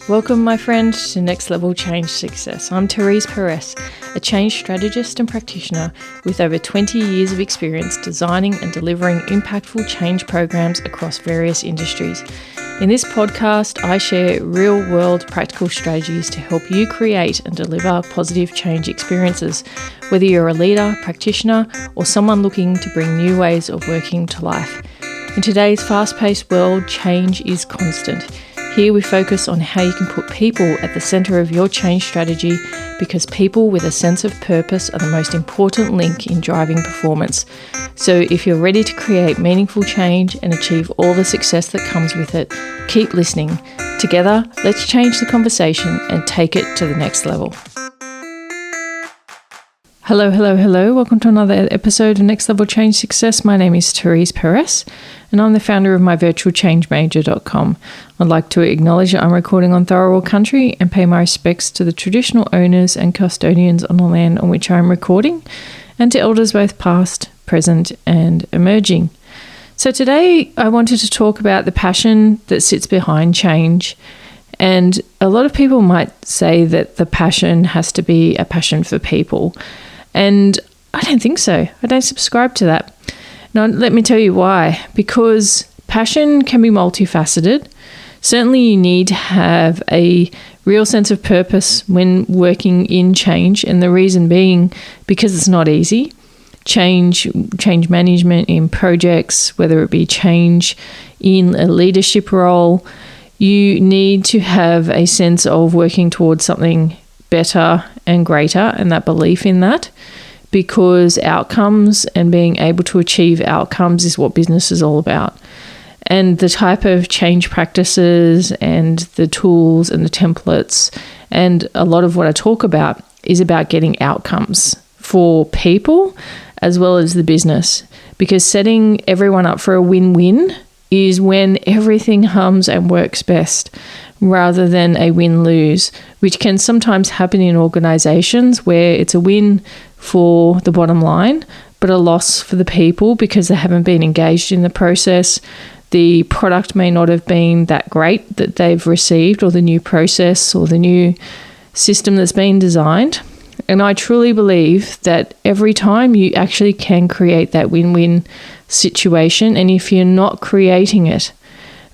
Welcome, my friend, to Next Level Change Success. I'm Therese, a change strategist and practitioner with over 20 years of experience designing and delivering impactful change programs across various industries. In this podcast, I share real-world practical strategies to help you create and deliver positive change experiences, whether you're a leader, practitioner, or someone looking to bring new ways of working to life. In today's fast-paced world, change is constant. Here we focus on how you can put people at the centre of your change strategy, because people with a sense of purpose are the most important link in driving performance. So if you're ready to create meaningful change and achieve all the success that comes with it, keep listening. Together, let's change the conversation and take it to the next level. Hello. Welcome to another episode of Next Level Change Success. My name is Therese, and I'm the founder of myvirtualchangemanager.com. I'd like to acknowledge that I'm recording on Tharawal country and pay my respects to the traditional owners and custodians on the land on which I'm recording, and to elders both past, present, and emerging. So today I wanted to talk about the passion that sits behind change. And a lot of people might say that the passion has to be a passion for people. And I don't think so. I don't subscribe to that. Now, let me tell you why. Because passion can be multifaceted. Certainly you need to have a real sense of purpose when working in change. And the reason being, because it's not easy. Change management in projects, whether it be change in a leadership role, you need to have a sense of working towards something better and greater, and that belief in that, because outcomes and being able to achieve outcomes is what business is all about. And the type of change practices and the tools and the templates and a lot of what I talk about is about getting outcomes for people as well as the business, because setting everyone up for a win-win is when everything hums and works best, rather than a win-lose, which can sometimes happen in organizations where it's a win for the bottom line, but a loss for the people because they haven't been engaged in the process. The product may not have been that great that they've received, or the new process or the new system that's been designed. And I truly believe that every time you actually can create that win-win situation, and if you're not creating it,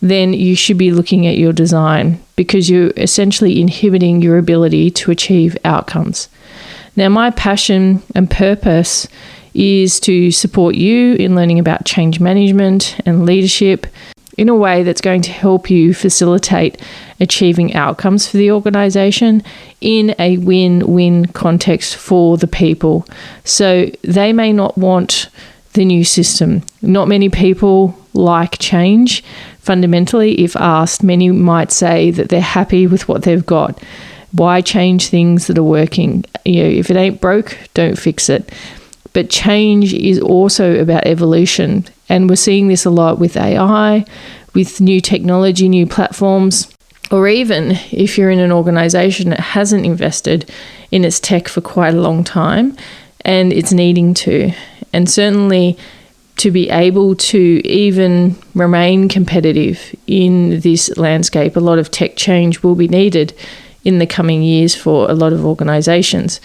then you should be looking at your design, because you're essentially inhibiting your ability to achieve outcomes. Now, my passion and purpose is to support you in learning about change management and leadership in a way that's going to help you facilitate achieving outcomes for the organization in a win-win context for the people. So they may not want the new system. Not many people like change. Fundamentally, if asked, many might say that they're happy with what they've got. Why change things that are working? If it ain't broke, don't fix it. But change is also about evolution. And we're seeing this a lot with AI, with new technology, new platforms, or even if you're in an organization that hasn't invested in its tech for quite a long time and it's needing to. And certainly to be able to even remain competitive in this landscape, a lot of tech change will be needed in the coming years for a lot of organizations.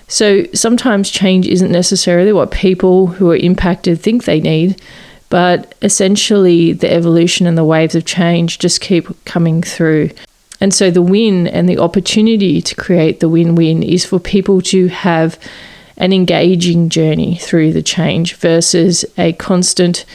So sometimes change isn't necessarily what people who are impacted think they need, but essentially the evolution and the waves of change just keep coming through. And so the win and the opportunity to create the win-win is for people to have an engaging journey through the change versus a constant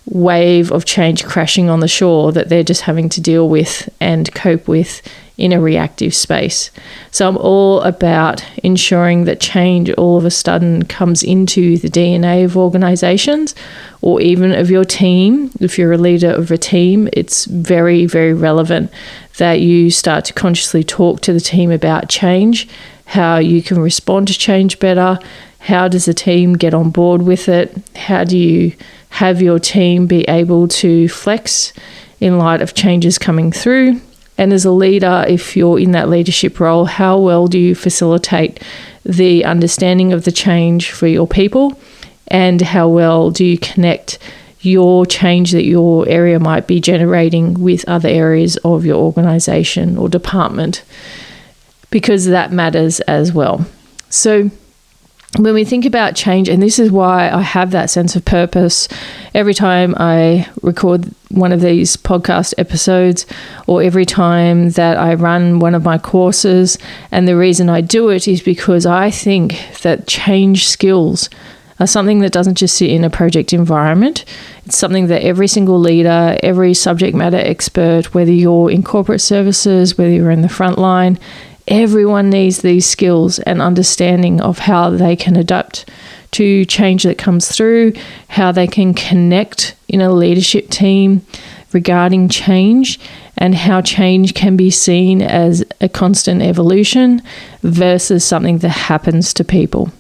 wave of change crashing on the shore that they're just having to deal with and cope with in a reactive space. So I'm all about ensuring that change all of a sudden comes into the DNA of organizations, or even of your team. If you're a leader of a team, it's very, very relevant that you start to consciously talk to the team about change, how you can respond to change better, how does the team get on board with it, how do you have your team be able to flex in light of changes coming through. And as a leader, if you're in that leadership role, how well do you facilitate the understanding of the change for your people, and how well do you connect your change that your area might be generating with other areas of your organization or department, because that matters as well. So when we think about change, and this is why I have that sense of purpose every time I record one of these podcast episodes, or every time that I run one of my courses, and the reason I do it is because I think that change skills are something that doesn't just sit in a project environment. It's something that every single leader, every subject matter expert, whether you're in corporate services, whether you're in the front line, everyone needs these skills and understanding of how they can adapt to change that comes through, how they can connect in a leadership team regarding change, and how change can be seen as a constant evolution versus something that happens to people.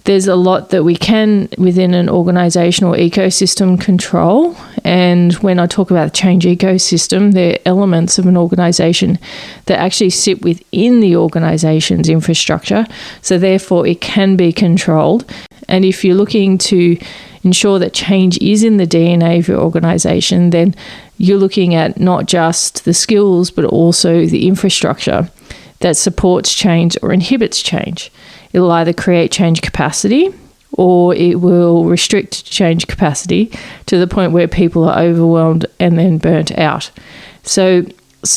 There's a lot that we can, within an organizational ecosystem, control. And when I talk about the change ecosystem, there are elements of an organization that actually sit within the organization's infrastructure. So therefore, it can be controlled. And if you're looking to ensure that change is in the DNA of your organization, then you're looking at not just the skills, but also the infrastructure that supports change or inhibits change. It'll either create change capacity, or it will restrict change capacity to the point where people are overwhelmed and then burnt out. So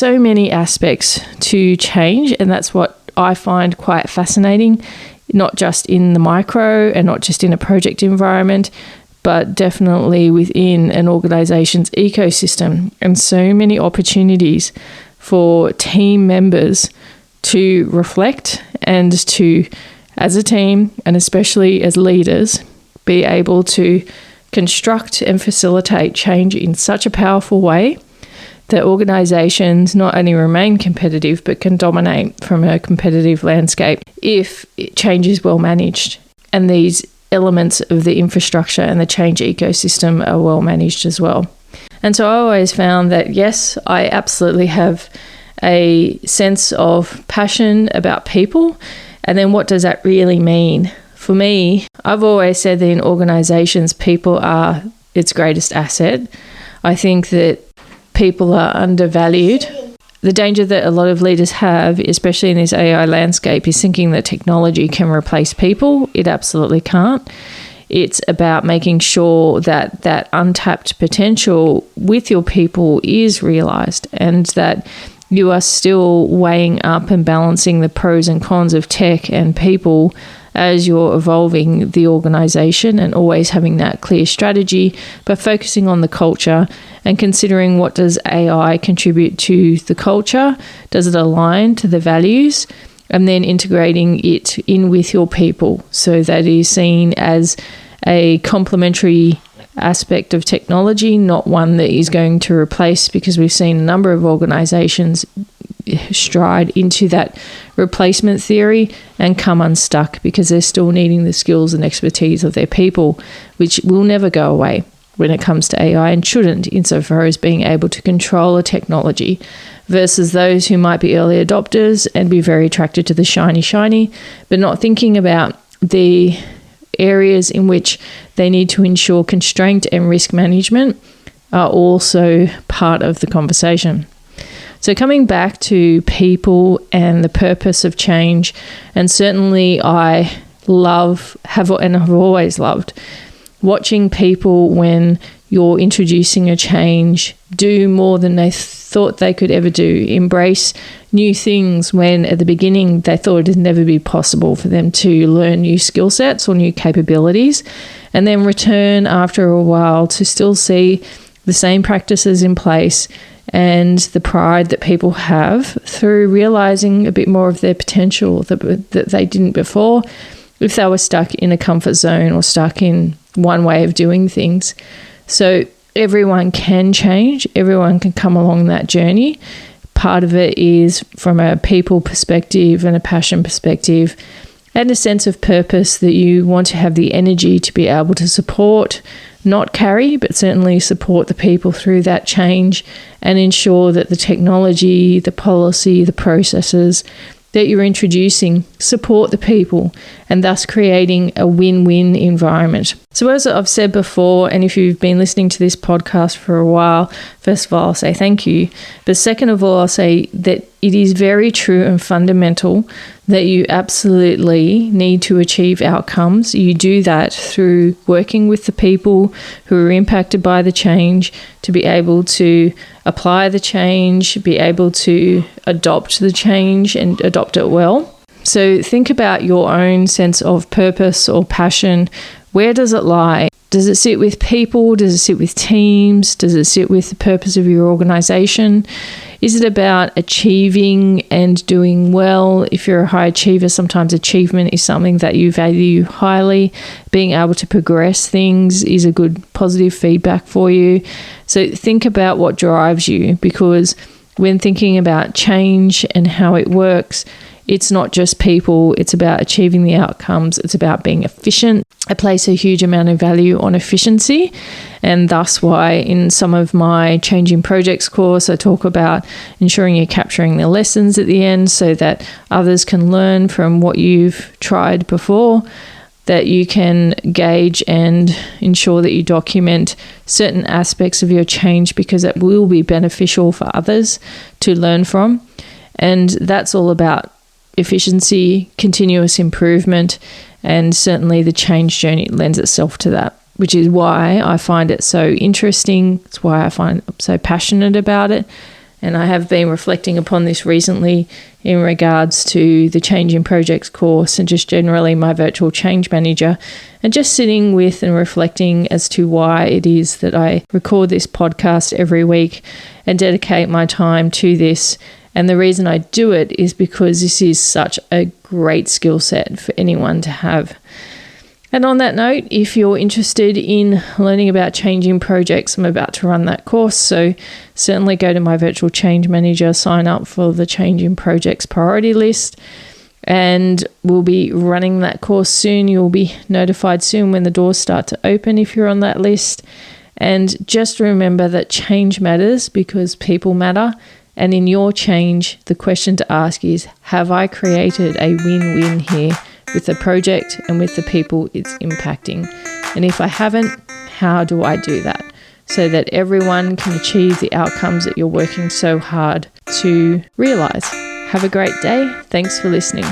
many aspects to change, and that's what I find quite fascinating, not just in the micro and not just in a project environment, but definitely within an organization's ecosystem, and so many opportunities for team members to reflect and to, as a team, and especially as leaders, be able to construct and facilitate change in such a powerful way that organizations not only remain competitive, but can dominate from a competitive landscape if change is well managed and these elements of the infrastructure and the change ecosystem are well managed as well. And so I always found that, yes, I absolutely have a sense of passion about people. And then what does that really mean? For me, I've always said that in organizations, people are its greatest asset. I think that people are undervalued. The danger that a lot of leaders have, especially in this AI landscape, is thinking that technology can replace people. It absolutely can't. It's about making sure that that untapped potential with your people is realized, and that you are still weighing up and balancing the pros and cons of tech and people as you're evolving the organization, and always having that clear strategy, but focusing on the culture and considering what does AI contribute to the culture, does it align to the values, and then integrating it in with your people so that it is seen as a complementary aspect of technology, not one that is going to replace, because we've seen a number of organizations stride into that replacement theory and come unstuck because they're still needing the skills and expertise of their people, which will never go away when it comes to AI, and shouldn't, insofar as being able to control a technology, versus those who might be early adopters and be very attracted to the shiny, but not thinking about the areas in which they need to ensure constraint and risk management are also part of the conversation. So coming back to people and the purpose of change, and certainly I have always loved watching people when you're introducing a change do more than they thought they could ever do, embrace new things when at the beginning they thought it'd never be possible for them to learn new skill sets or new capabilities, and then return after a while to still see the same practices in place and the pride that people have through realizing a bit more of their potential that they didn't before, if they were stuck in a comfort zone or stuck in one way of doing things. So everyone can change, everyone can come along that journey. Part of it is from a people perspective and a passion perspective, and a sense of purpose that you want to have the energy to be able to support, not carry, but certainly support the people through that change, and ensure that the technology, the policy, the processes that you're introducing support the people, and thus creating a win-win environment. So as I've said before, and if you've been listening to this podcast for a while, first of all, I'll say thank you. But second of all, I'll say that it is very true and fundamental that you absolutely need to achieve outcomes. You do that through working with the people who are impacted by the change to be able to apply the change, be able to adopt the change and adopt it well. So think about your own sense of purpose or passion. Where does it lie? Does it sit with people? Does it sit with teams? Does it sit with the purpose of your organization? Is it about achieving and doing well? If you're a high achiever, sometimes achievement is something that you value highly. Being able to progress things is a good positive feedback for you. So think about what drives you, because when thinking about change and how it works, it's not just people, it's about achieving the outcomes, it's about being efficient. I place a huge amount of value on efficiency, and thus why in some of my Changing Projects course, I talk about ensuring you're capturing the lessons at the end so that others can learn from what you've tried before, that you can gauge and ensure that you document certain aspects of your change because it will be beneficial for others to learn from. And that's all about efficiency, continuous improvement, and certainly the change journey lends itself to that, which is why I find it so interesting. It's why I find I'm so passionate about it. And I have been reflecting upon this recently in regards to the Changing Projects course and just generally my virtual change manager, and just sitting with and reflecting as to why it is that I record this podcast every week and dedicate my time to this. And the reason I do it is because this is such a great skill set for anyone to have. And on that note, if you're interested in learning about Changing Projects, I'm about to run that course. So certainly go to my virtual change manager, sign up for the Changing Projects priority list, and we'll be running that course soon. You'll be notified soon when the doors start to open if you're on that list. And just remember that change matters because people matter. And in your change, the question to ask is, have I created a win-win here with the project and with the people it's impacting? And if I haven't, how do I do that so that everyone can achieve the outcomes that you're working so hard to realize? Have a great day. Thanks for listening.